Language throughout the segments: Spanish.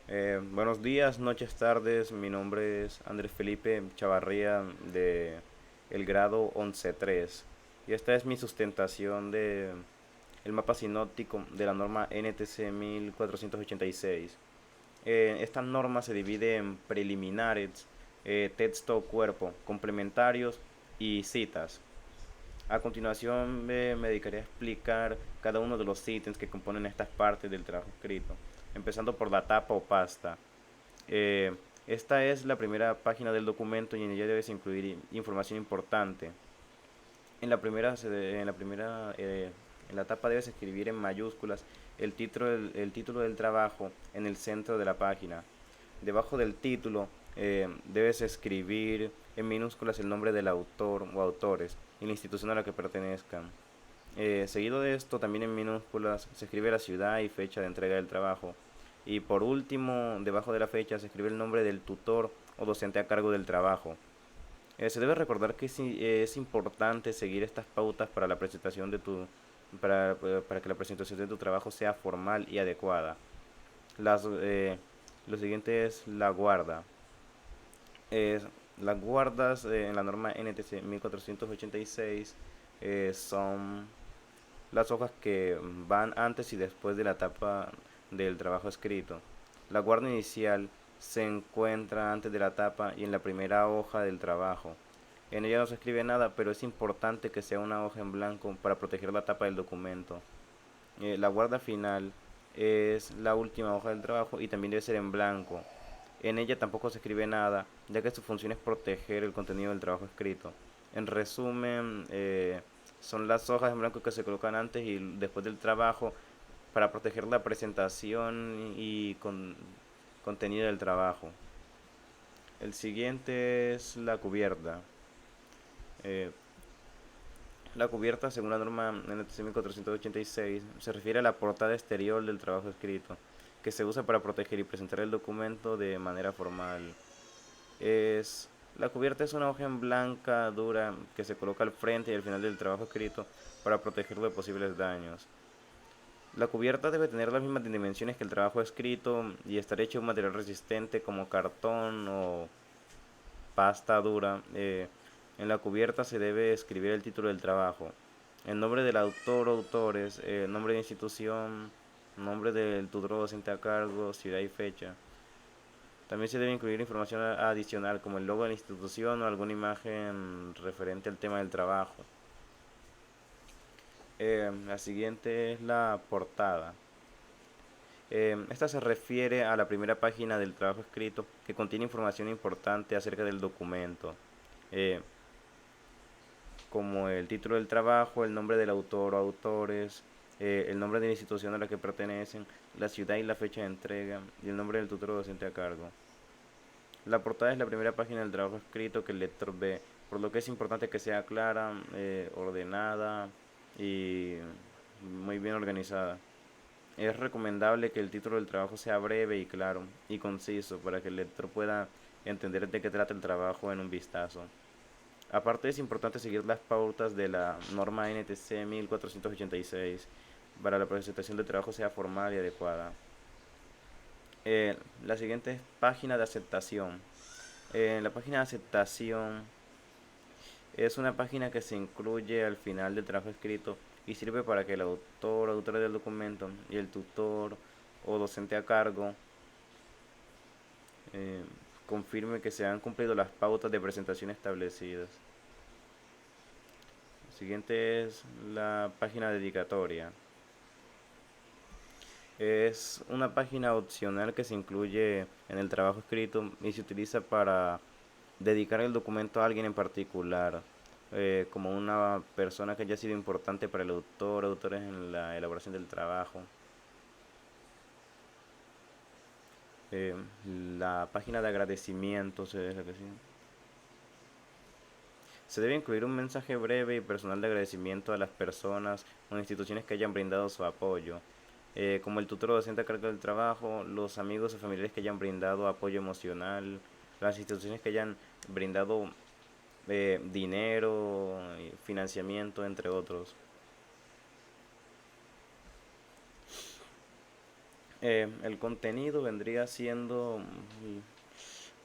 Buenos días, noches, tardes. Mi nombre es Andrés Felipe Chavarría de el grado 11.3 y esta es mi sustentación de el mapa sinóptico de la norma NTC 1486. Esta norma se divide en preliminares, texto o cuerpo, complementarios y citas. A continuación me dedicaré a explicar cada uno de los ítems que componen estas partes del trabajo escrito, empezando por la tapa o pasta. Eh, Esta es la primera página del documento y en ella debes incluir información importante. En la tapa debes escribir en mayúsculas el título del trabajo en el centro de la página. Debajo del título debes escribir en minúsculas el nombre del autor o autores y la institución a la que pertenezcan. Seguido de esto, también en minúsculas se escribe la ciudad y fecha de entrega del trabajo. Y por último, debajo de la fecha se escribe el nombre del tutor o docente a cargo del trabajo. Se debe recordar que es importante seguir estas pautas para la presentación de para que la presentación de tu trabajo sea formal y adecuada. Lo siguiente es la guarda. Eh, las guardas en la norma NTC 1486 son las hojas que van antes y después de la etapa del trabajo escrito. La guarda inicial se encuentra antes de la tapa y en la primera hoja del trabajo. En ella no se escribe nada, pero es importante que sea una hoja en blanco para proteger la tapa del documento. La guarda final es la última hoja del trabajo y también debe ser en blanco. En ella tampoco se escribe nada, ya que su función es proteger el contenido del trabajo escrito. En resumen, son las hojas en blanco que se colocan antes y después del trabajo para proteger la presentación y contenido del trabajo. El siguiente es la cubierta. Eh, la cubierta, según la norma NTC 1486, se refiere a la portada exterior del trabajo escrito, que se usa para proteger y presentar el documento de manera formal. La cubierta es una hoja en blanca dura que se coloca al frente y al final del trabajo escrito para protegerlo de posibles daños. La cubierta debe tener las mismas dimensiones que el trabajo escrito y estar hecho de un material resistente como cartón o pasta dura. En la cubierta se debe escribir el título del trabajo, el nombre del autor o autores, nombre de institución, nombre del tutor o docente a cargo, ciudad y fecha. También se debe incluir información adicional como el logo de la institución o alguna imagen referente al tema del trabajo. La siguiente es la portada. Esta se refiere a la primera página del trabajo escrito que contiene información importante acerca del documento, eh, como el título del trabajo, el nombre del autor o autores, el nombre de la institución a la que pertenecen, la ciudad y la fecha de entrega y el nombre del tutor o docente a cargo. La portada es la primera página del trabajo escrito que el lector ve, por lo que es importante que sea clara, ordenada y muy bien organizada. Es recomendable que el título del trabajo sea breve y claro y conciso para que el lector pueda entender de qué trata el trabajo en un vistazo. Aparte es importante seguir las pautas de la norma NTC 1486 para la presentación del trabajo sea formal y adecuada. La siguiente es página de aceptación. La página de aceptación es una página que se incluye al final del trabajo escrito y sirve para que el autor o autora del documento y el tutor o docente a cargo eh, confirme que se han cumplido las pautas de presentación establecidas. Siguiente es la página dedicatoria. Es una página opcional que se incluye en el trabajo escrito y se utiliza para dedicar el documento a alguien en particular, como una persona que haya sido importante para el autor, autores en la elaboración del trabajo. Eh, la página de agradecimientos es la que sí. Se debe incluir un mensaje breve y personal de agradecimiento a las personas o instituciones que hayan brindado su apoyo, como el tutor o docente a cargo del trabajo, los amigos o familiares que hayan brindado apoyo emocional, las instituciones que hayan brindado dinero, financiamiento, entre otros. El contenido vendría siendo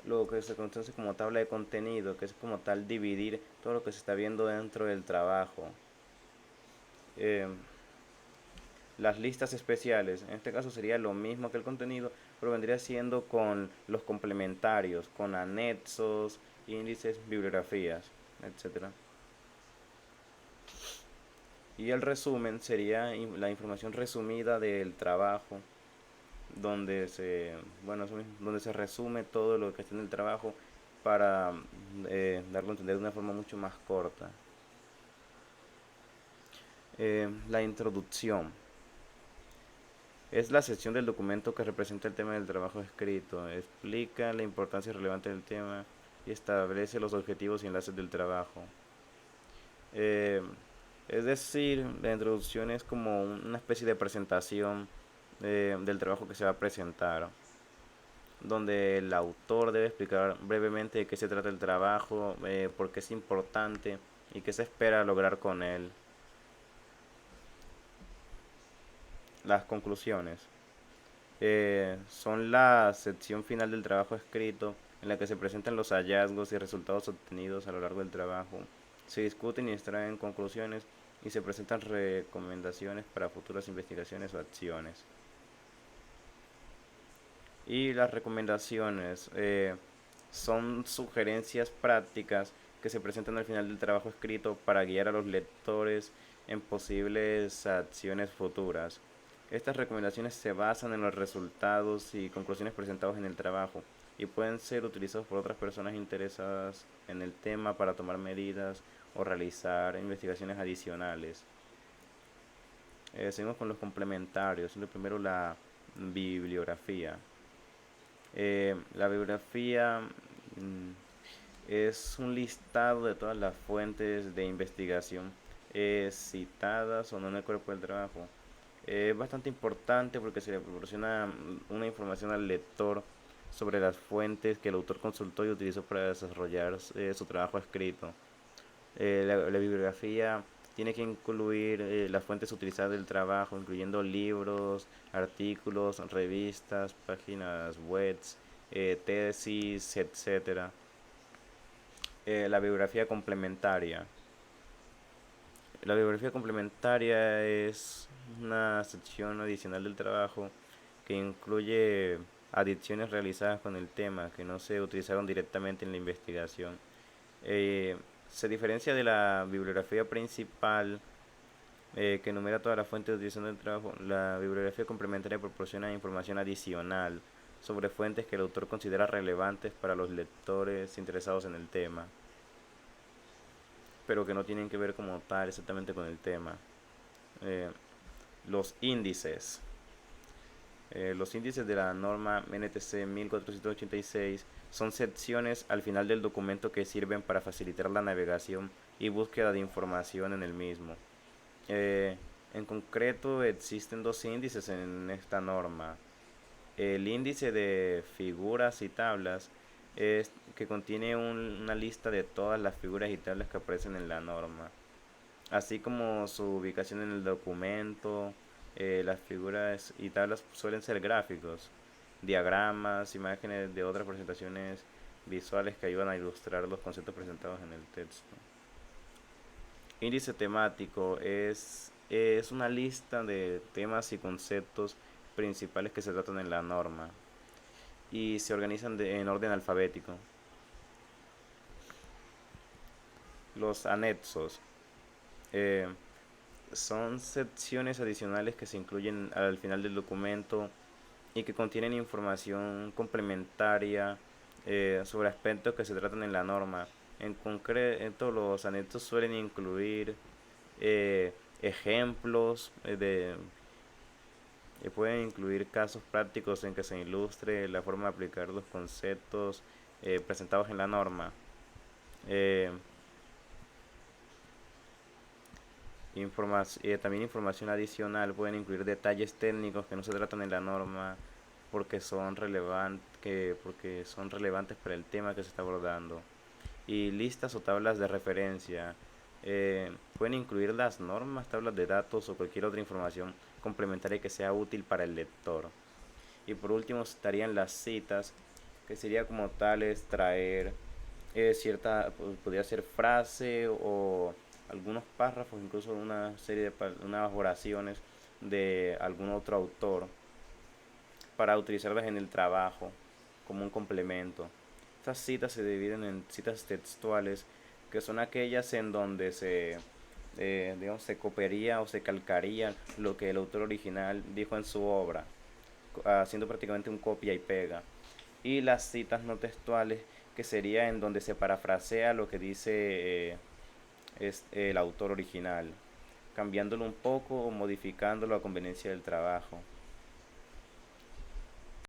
lo que se conoce como tabla de contenido, que es como tal dividir todo lo que se está viendo dentro del trabajo. Eh, las listas especiales, en este caso sería lo mismo que el contenido, pero vendría siendo con los complementarios, con anexos, índices, bibliografías, etcétera. Y el resumen sería la información resumida del trabajo, donde se, bueno, donde se resume todo lo que está en el trabajo para darlo a entender de una forma mucho más corta. La introducción es la sección del documento que representa el tema del trabajo escrito, explica la importancia relevante del tema y establece los objetivos y enlaces del trabajo. Eh, es decir, la introducción es como una especie de presentación del trabajo que se va a presentar, donde el autor debe explicar brevemente de qué se trata el trabajo, por qué es importante y qué se espera lograr con él. Las conclusiones son la sección final del trabajo escrito en la que se presentan los hallazgos y resultados obtenidos a lo largo del trabajo. Se discuten y extraen conclusiones y se presentan recomendaciones para futuras investigaciones o acciones. Y las recomendaciones son sugerencias prácticas que se presentan al final del trabajo escrito para guiar a los lectores en posibles acciones futuras. Estas recomendaciones se basan en los resultados y conclusiones presentados en el trabajo y pueden ser utilizados por otras personas interesadas en el tema para tomar medidas o realizar investigaciones adicionales. Seguimos con los complementarios. Lo primero, la bibliografía. La bibliografía es un listado de todas las fuentes de investigación citadas o no en el cuerpo del trabajo. Es bastante importante porque se le proporciona una información al lector sobre las fuentes que el autor consultó y utilizó para desarrollar su trabajo escrito. La bibliografía tiene que incluir las fuentes utilizadas del trabajo, incluyendo libros, artículos, revistas, páginas web, tesis, etcétera. La bibliografía complementaria. La bibliografía complementaria es una sección adicional del trabajo que incluye adiciones realizadas con el tema que no se utilizaron directamente en la investigación. Eh, Se diferencia de la bibliografía principal que enumera todas las fuentes de utilización del trabajo. La bibliografía complementaria proporciona información adicional sobre fuentes que el autor considera relevantes para los lectores interesados en el tema, pero que no tienen que ver como tal exactamente con el tema. Eh, los índices. Los índices de la norma NTC 1486 son secciones al final del documento que sirven para facilitar la navegación y búsqueda de información en el mismo. Eh, en concreto existen dos índices en esta norma. El índice de figuras y tablas es que contiene una lista de todas las figuras y tablas que aparecen en la norma, así como su ubicación en el documento. Las figuras y tablas suelen ser gráficos, diagramas, imágenes de otras presentaciones visuales que ayudan a ilustrar los conceptos presentados en el texto. Índice temático es una lista de temas y conceptos principales que se tratan en la norma y se organizan en orden alfabético. Los anexos eh, son secciones adicionales que se incluyen al final del documento y que contienen información complementaria sobre aspectos que se tratan en la norma. En concreto, los anexos suelen incluir ejemplos pueden incluir casos prácticos en que se ilustre la forma de aplicar los conceptos presentados en la norma. Eh, También información adicional pueden incluir detalles técnicos que no se tratan en la norma porque son relevantes para el tema que se está abordando. Y listas o tablas de referencia pueden incluir las normas, tablas de datos o cualquier otra información complementaria que sea útil para el lector. Y por último estarían las citas, que sería como tal extraer cierta, podría ser frase o algunos párrafos, incluso una serie de unas oraciones de algún otro autor para utilizarlas en el trabajo como un complemento. Estas citas se dividen en citas textuales, que son aquellas en donde digamos, se copiaría o se calcaría lo que el autor original dijo en su obra, haciendo prácticamente un copia y pega. Y las citas no textuales, que sería en donde se parafrasea lo que dice es el autor original, cambiándolo un poco o modificándolo a conveniencia del trabajo.